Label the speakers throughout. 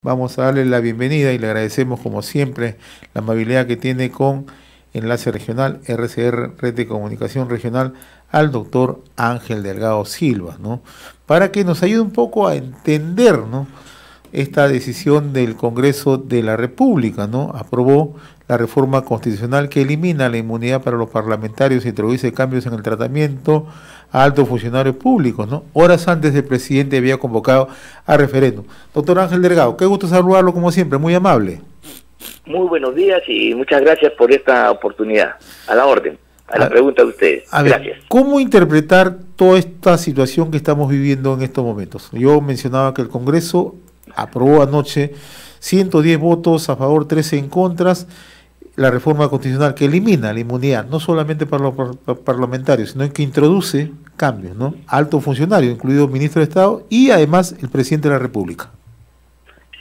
Speaker 1: Vamos a darle la bienvenida y le agradecemos como siempre la amabilidad que tiene con Enlace Regional, RCR, Red de Comunicación Regional, al doctor Ángel Delgado Silva, ¿no? Para que nos ayude un poco a entender, ¿no?, esta decisión del Congreso de la República, ¿no? Aprobó la reforma constitucional que elimina la inmunidad para los parlamentarios e introduce cambios en el tratamiento a altos funcionarios públicos, ¿no? Horas antes el presidente había convocado a referéndum. Doctor Ángel Delgado, qué gusto saludarlo como siempre, muy amable.
Speaker 2: Muy buenos días y muchas gracias por esta oportunidad. A la orden, a la pregunta de ustedes. Gracias.
Speaker 1: ¿Cómo interpretar toda esta situación que estamos viviendo en estos momentos? Yo mencionaba que el Congreso aprobó anoche 110 votos a favor, 13 en contra, la reforma constitucional que elimina la inmunidad, no solamente para los parlamentarios, sino que introduce cambios, ¿no? Altos funcionarios, incluido el ministro de Estado y además el presidente de la República.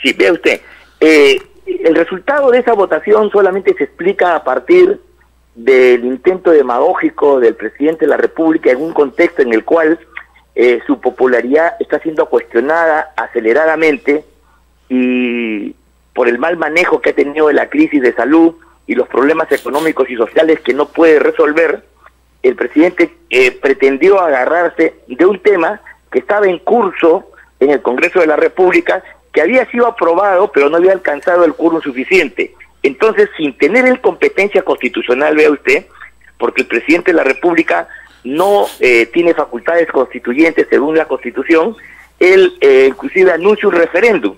Speaker 2: Sí, vea usted, el resultado de esa votación solamente se explica a partir del intento demagógico del presidente de la República en un contexto en el cual su popularidad está siendo cuestionada aceleradamente y por el mal manejo que ha tenido de la crisis de salud y los problemas económicos y sociales que no puede resolver. El presidente pretendió agarrarse de un tema que estaba en curso en el Congreso de la República, que había sido aprobado pero no había alcanzado el quórum suficiente. Entonces, sin tener él competencia constitucional, vea usted, porque el presidente de la República no tiene facultades constituyentes según la Constitución, él inclusive anuncia un referéndum.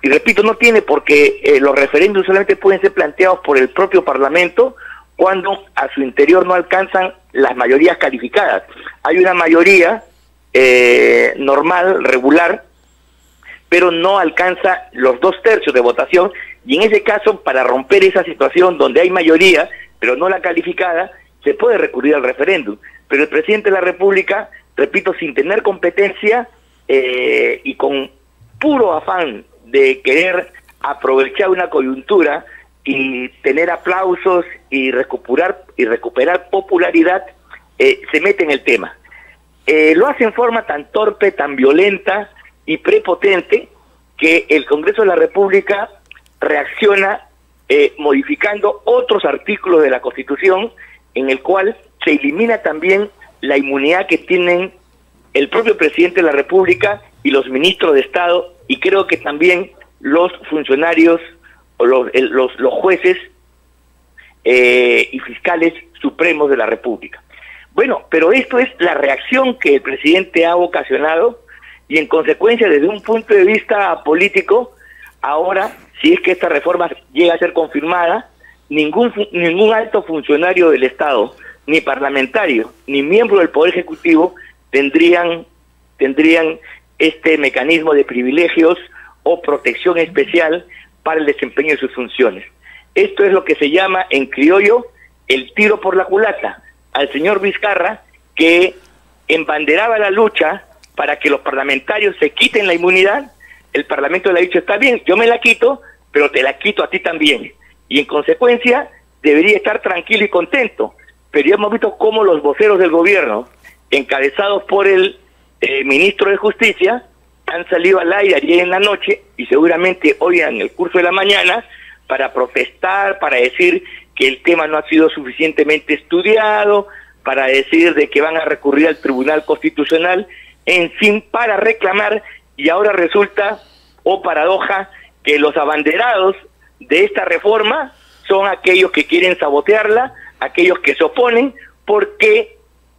Speaker 2: Y repito, no tiene, porque los referéndums solamente pueden ser planteados por el propio Parlamento cuando a su interior no alcanzan las mayorías calificadas. Hay una mayoría normal, regular, pero no alcanza los 2/3 de votación, y en ese caso, para romper esa situación donde hay mayoría, pero no la calificada, se puede recurrir al referéndum. Pero el presidente de la República, repito, sin tener competencia y con puro afán de querer aprovechar una coyuntura y tener aplausos y recuperar popularidad, se mete en el tema. Lo hace en forma tan torpe, tan violenta y prepotente que el Congreso de la República reacciona modificando otros artículos de la Constitución en el cual se elimina también la inmunidad que tienen el propio presidente de la República y los ministros de Estado, y creo que también los funcionarios o los jueces y fiscales supremos de la República. Bueno, pero esto es la reacción que el presidente ha ocasionado, y en consecuencia, desde un punto de vista político, ahora, si es que esta reforma llega a ser confirmada, ningún alto funcionario del Estado, ni parlamentario, ni miembro del Poder Ejecutivo tendrían este mecanismo de privilegios o protección especial para el desempeño de sus funciones. Esto es lo que se llama en criollo el tiro por la culata. Al señor Vizcarra, que embanderaba la lucha para que los parlamentarios se quiten la inmunidad, el Parlamento le ha dicho: está bien, yo me la quito, pero te la quito a ti también. Y en consecuencia debería estar tranquilo y contento. Pero ya hemos visto cómo los voceros del gobierno, encabezados por el ministro de Justicia, han salido al aire ayer en la noche y seguramente hoy en el curso de la mañana para protestar, para decir que el tema no ha sido suficientemente estudiado, para decir de que van a recurrir al Tribunal Constitucional, en fin, para reclamar. Y ahora resulta, oh paradoja, que los abanderados de esta reforma son aquellos que quieren sabotearla, aquellos que se oponen, porque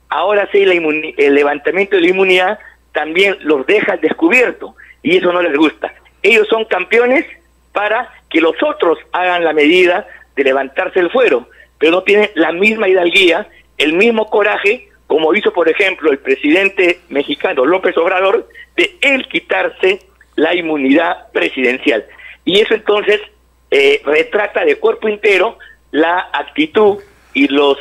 Speaker 2: ahora sí el levantamiento de la inmunidad también los deja al descubierto, y eso no les gusta. Ellos son campeones para que los otros hagan la medida de levantarse el fuero, pero no tienen la misma hidalguía, el mismo coraje, como hizo, por ejemplo, el presidente mexicano López Obrador, de él quitarse la inmunidad presidencial. Y eso entonces retrata de cuerpo entero la actitud y los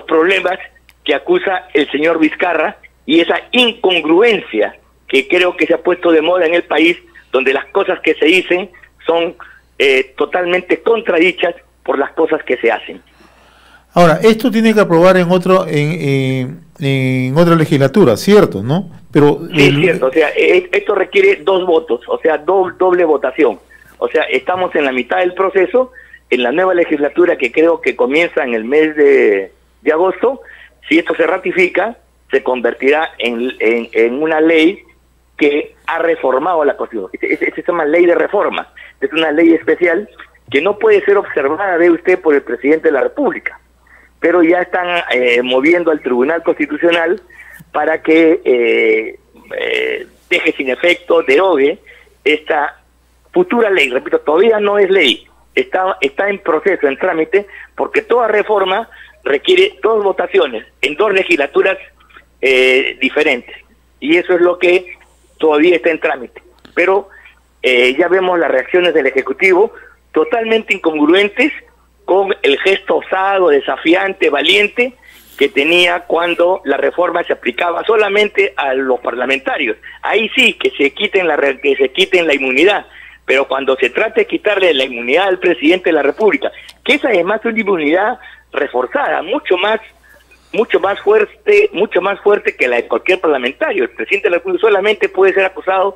Speaker 2: problemas que acusa el señor Vizcarra, y esa incongruencia que creo que se ha puesto de moda en el país, donde las cosas que se dicen son totalmente contradichas por las cosas que se hacen.
Speaker 1: Ahora, esto tiene que aprobar en otra legislatura, ¿cierto? ¿No? Pero
Speaker 2: sí, es cierto, o sea, esto requiere 2 votos, o sea, doble votación. O sea, estamos en la mitad del proceso, en la nueva legislatura que creo que comienza en el mes de agosto. Si esto se ratifica, se convertirá en una ley que ha reformado la Constitución. Se llama ley de reforma. Es una ley especial que no puede ser observada, ve usted, por el presidente de la República. Pero ya están moviendo al Tribunal Constitucional para que deje sin efecto, derogue esta futura ley. Repito, todavía no es ley, está en proceso, en trámite, porque toda reforma requiere 2 votaciones en 2 legislaturas diferentes, y eso es lo que todavía está en trámite. Pero ya vemos las reacciones del Ejecutivo totalmente incongruentes con el gesto osado, desafiante, valiente que tenía cuando la reforma se aplicaba solamente a los parlamentarios. Ahí sí, que se quiten la inmunidad, pero cuando se trata de quitarle la inmunidad al presidente de la República, que es además una inmunidad reforzada, mucho más fuerte que la de cualquier parlamentario. El presidente de la República solamente puede ser acusado,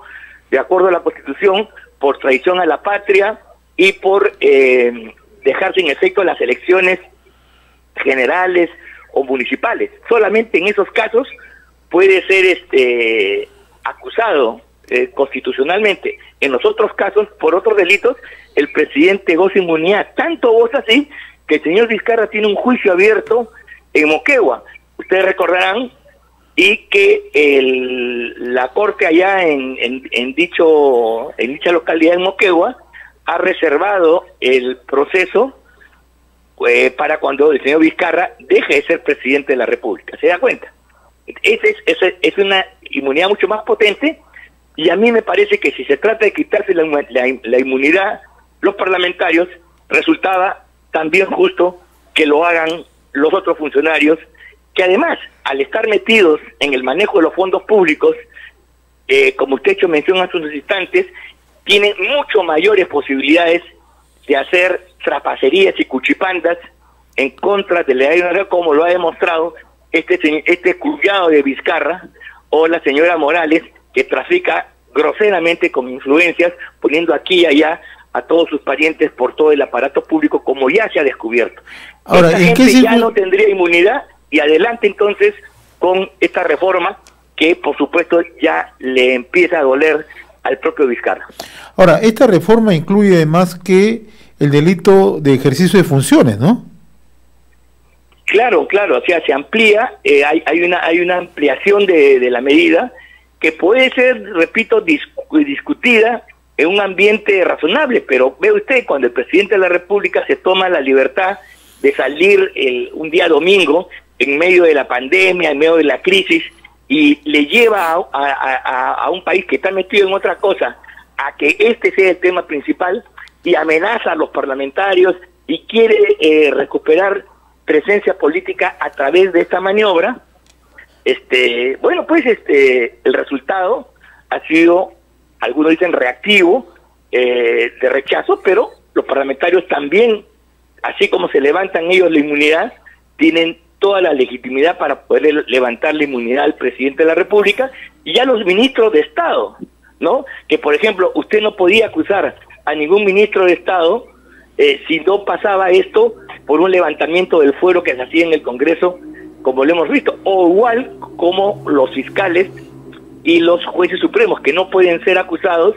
Speaker 2: de acuerdo a la Constitución, por traición a la patria y por dejar sin efecto las elecciones generales o municipales. Solamente en esos casos puede ser acusado constitucionalmente. En los otros casos, por otros delitos, el presidente goza inmunidad. Tanto goza así que el señor Vizcarra tiene un juicio abierto en Moquegua. Ustedes recordarán, y que la corte allá en dicha localidad, en Moquegua, ha reservado el proceso para cuando el señor Vizcarra deje de ser presidente de la República. ¿Se da cuenta? Es una inmunidad mucho más potente, y a mí me parece que si se trata de quitarse la inmunidad los parlamentarios, resultaba también justo que lo hagan los otros funcionarios, que además, al estar metidos en el manejo de los fondos públicos, como usted ha hecho mención hace unos instantes, tienen mucho mayores posibilidades de hacer trapacerías y cuchipandas en contra de la ley, como lo ha demostrado este cuñado de Vizcarra o la señora Morales, que trafica groseramente con influencias, poniendo aquí y allá a todos sus parientes por todo el aparato público, como ya se ha descubierto.
Speaker 1: Ahora,
Speaker 2: esta gente ya no tendría inmunidad, y adelante entonces con esta reforma que por supuesto ya le empieza a doler al propio Vizcarra.
Speaker 1: Ahora, esta reforma incluye además que el delito de ejercicio de funciones, ¿no?
Speaker 2: Claro, o sea, se amplía, hay una ampliación de la medida que puede ser, repito, discutida en un ambiente razonable, pero ve usted, cuando el presidente de la República se toma la libertad de salir un día domingo, en medio de la pandemia, en medio de la crisis, y le lleva a un país que está metido en otra cosa, a que este sea el tema principal, y amenaza a los parlamentarios, y quiere recuperar presencia política a través de esta maniobra, bueno, pues el resultado ha sido, algunos dicen reactivo, de rechazo, pero los parlamentarios también, así como se levantan ellos la inmunidad, tienen toda la legitimidad para poder levantar la inmunidad al presidente de la República, y a los ministros de Estado, ¿no? Que, por ejemplo, usted no podía acusar a ningún ministro de Estado si no pasaba esto por un levantamiento del fuero que se hacía en el Congreso, como lo hemos visto, o igual como los fiscales y los jueces supremos, que no pueden ser acusados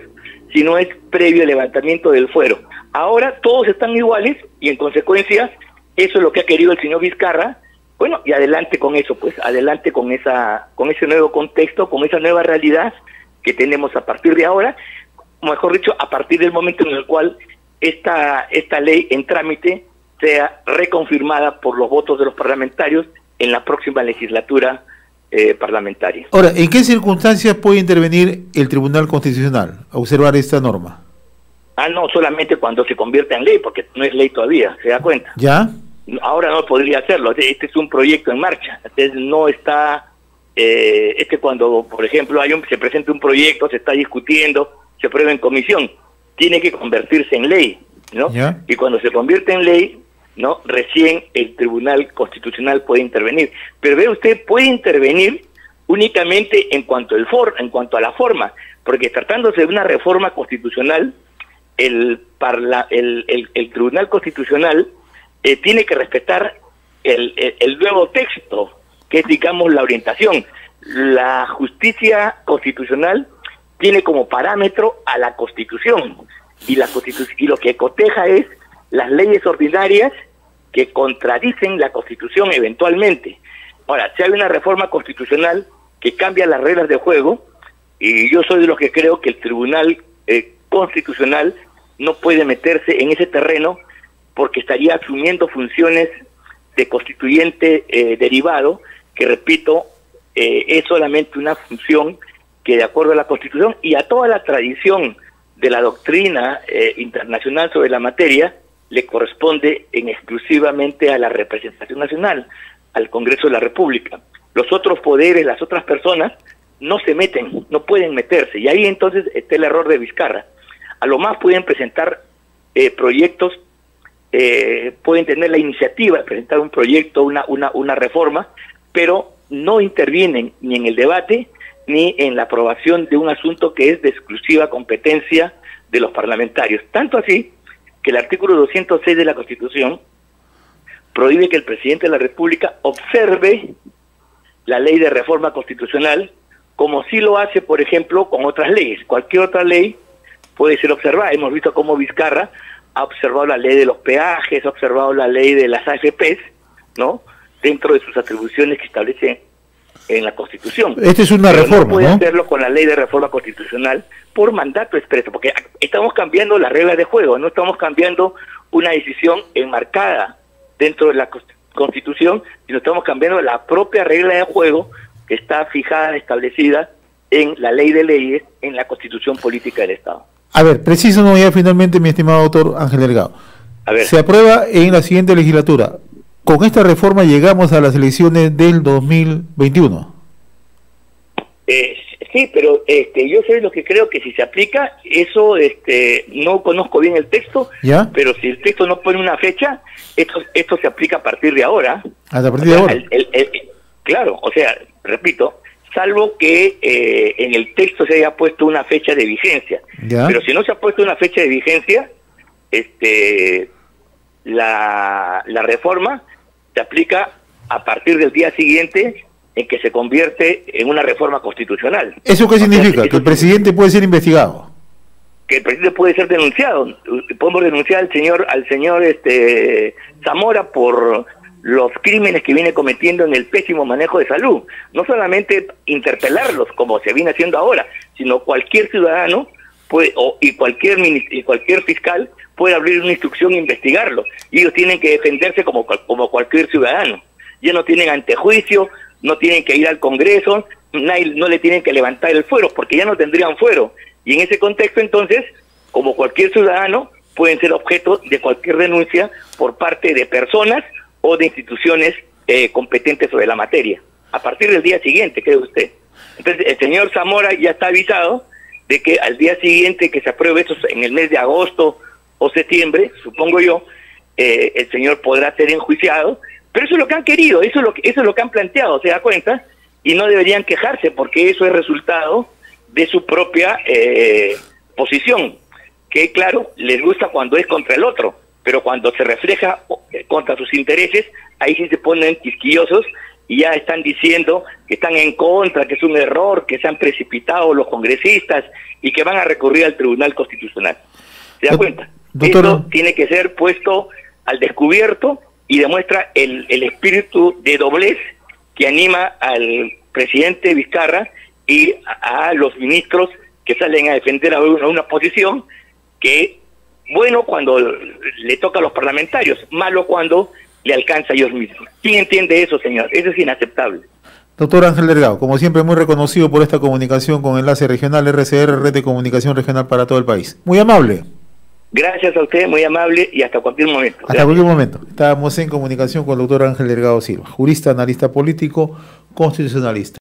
Speaker 2: si no es previo el levantamiento del fuero. Ahora todos están iguales, y en consecuencia eso es lo que ha querido el señor Vizcarra. Bueno, y adelante con eso, pues, adelante con ese nuevo contexto, con esa nueva realidad que tenemos a partir de ahora, mejor dicho, a partir del momento en el cual esta ley en trámite sea reconfirmada por los votos de los parlamentarios en la próxima legislatura parlamentaria.
Speaker 1: Ahora, ¿en qué circunstancias puede intervenir el Tribunal Constitucional a observar esta norma?
Speaker 2: No, solamente cuando se convierta en ley, porque no es ley todavía, ¿se da cuenta?
Speaker 1: ¿Ya?
Speaker 2: Ahora no podría hacerlo, este es un proyecto en marcha, no está, cuando, por ejemplo, se presenta un proyecto, se está discutiendo, se aprueba en comisión, tiene que convertirse en ley, ¿no? ¿Ya? Y cuando se convierte en ley, ¿no? Recién el Tribunal Constitucional puede intervenir. Pero ve usted, puede intervenir únicamente en cuanto a la forma, porque tratándose de una reforma constitucional, el Tribunal Constitucional tiene que respetar el nuevo texto, que es, digamos, la orientación. La justicia constitucional tiene como parámetro a la Constitución, y lo que coteja es las leyes ordinarias que contradicen la Constitución eventualmente. Ahora, si hay una reforma constitucional que cambia las reglas de juego, y yo soy de los que creo que el Tribunal Constitucional no puede meterse en ese terreno, porque estaría asumiendo funciones de constituyente derivado, que, repito, es solamente una función que, de acuerdo a la Constitución y a toda la tradición de la doctrina internacional sobre la materia, le corresponde exclusivamente a la representación nacional, al Congreso de la República. Los otros poderes, las otras personas, no se meten, no pueden meterse, y ahí entonces está el error de Vizcarra. A lo más pueden presentar proyectos, pueden tener la iniciativa de presentar un proyecto, una reforma, pero no intervienen ni en el debate ni en la aprobación de un asunto que es de exclusiva competencia de los parlamentarios. Tanto así que el artículo 206 de la Constitución prohíbe que el presidente de la República observe la ley de reforma constitucional, como sí lo hace, por ejemplo, con otras leyes. Cualquier otra ley puede ser observada. Hemos visto cómo Vizcarra ha observado la ley de los peajes, ha observado la ley de las AFPs, ¿no?, dentro de sus atribuciones que establece en la Constitución.
Speaker 1: Esta es una reforma,
Speaker 2: no puede hacerlo con la ley de reforma constitucional por mandato expreso, porque estamos cambiando las reglas de juego, no estamos cambiando una decisión enmarcada dentro de la Constitución, sino estamos cambiando la propia regla de juego que está fijada, establecida en la ley de leyes, en la Constitución Política del Estado.
Speaker 1: A ver, preciso no ya finalmente, mi estimado doctor Ángel Delgado.
Speaker 2: A ver.
Speaker 1: Se aprueba en la siguiente legislatura. Con esta reforma llegamos a las elecciones del 2021.
Speaker 2: Sí, pero yo soy lo que creo que si se aplica, eso no conozco bien el texto,
Speaker 1: ¿ya?
Speaker 2: Pero si el texto no pone una fecha, esto se aplica a partir de ahora.
Speaker 1: ¿A partir de ahora?
Speaker 2: Claro, o sea, repito, salvo que en el texto se haya puesto una fecha de vigencia.
Speaker 1: ¿Ya?
Speaker 2: Pero si no se ha puesto una fecha de vigencia, la reforma se aplica a partir del día siguiente en que se convierte en una reforma constitucional.
Speaker 1: ¿Eso qué significa? ¿Que el presidente puede ser investigado?
Speaker 2: Que el presidente puede ser denunciado. Podemos denunciar al señor Zamora por los crímenes que viene cometiendo en el pésimo manejo de salud. No solamente interpelarlos, como se viene haciendo ahora, sino cualquier ciudadano y cualquier fiscal puede abrir una instrucción e investigarlo. Y ellos tienen que defenderse como cualquier ciudadano. Ya no tienen antejuicio, no tienen que ir al Congreso, no le tienen que levantar el fuero, porque ya no tendrían fuero. Y en ese contexto, entonces, como cualquier ciudadano, pueden ser objeto de cualquier denuncia por parte de personas o de instituciones competentes sobre la materia. A partir del día siguiente, cree usted. Entonces, el señor Zamora ya está avisado de que al día siguiente que se apruebe esto, en el mes de agosto o septiembre, supongo yo, el señor podrá ser enjuiciado. Pero eso es lo que han querido, eso es lo que han planteado, ¿se da cuenta? Y no deberían quejarse, porque eso es resultado de su propia posición, que claro, les gusta cuando es contra el otro, pero cuando se refleja contra sus intereses, ahí sí se ponen quisquillosos y ya están diciendo que están en contra, que es un error, que se han precipitado los congresistas y que van a recurrir al Tribunal Constitucional. ¿Se da cuenta?
Speaker 1: Doctor,
Speaker 2: esto tiene que ser puesto al descubierto y demuestra el espíritu de doblez que anima al presidente Vizcarra y a los ministros que salen a defender a una posición que, bueno, cuando le toca a los parlamentarios, malo cuando le alcanza a ellos mismos. ¿Quién entiende eso, señor? Eso es inaceptable.
Speaker 1: Doctor Ángel Delgado, como siempre, muy reconocido por esta comunicación con Enlace Regional RCR, Red de Comunicación Regional para todo el país. Muy amable.
Speaker 2: Gracias a usted, muy amable, y hasta cualquier momento.
Speaker 1: Hasta cualquier momento. Estábamos en comunicación con el doctor Ángel Delgado Silva, jurista, analista político, constitucionalista.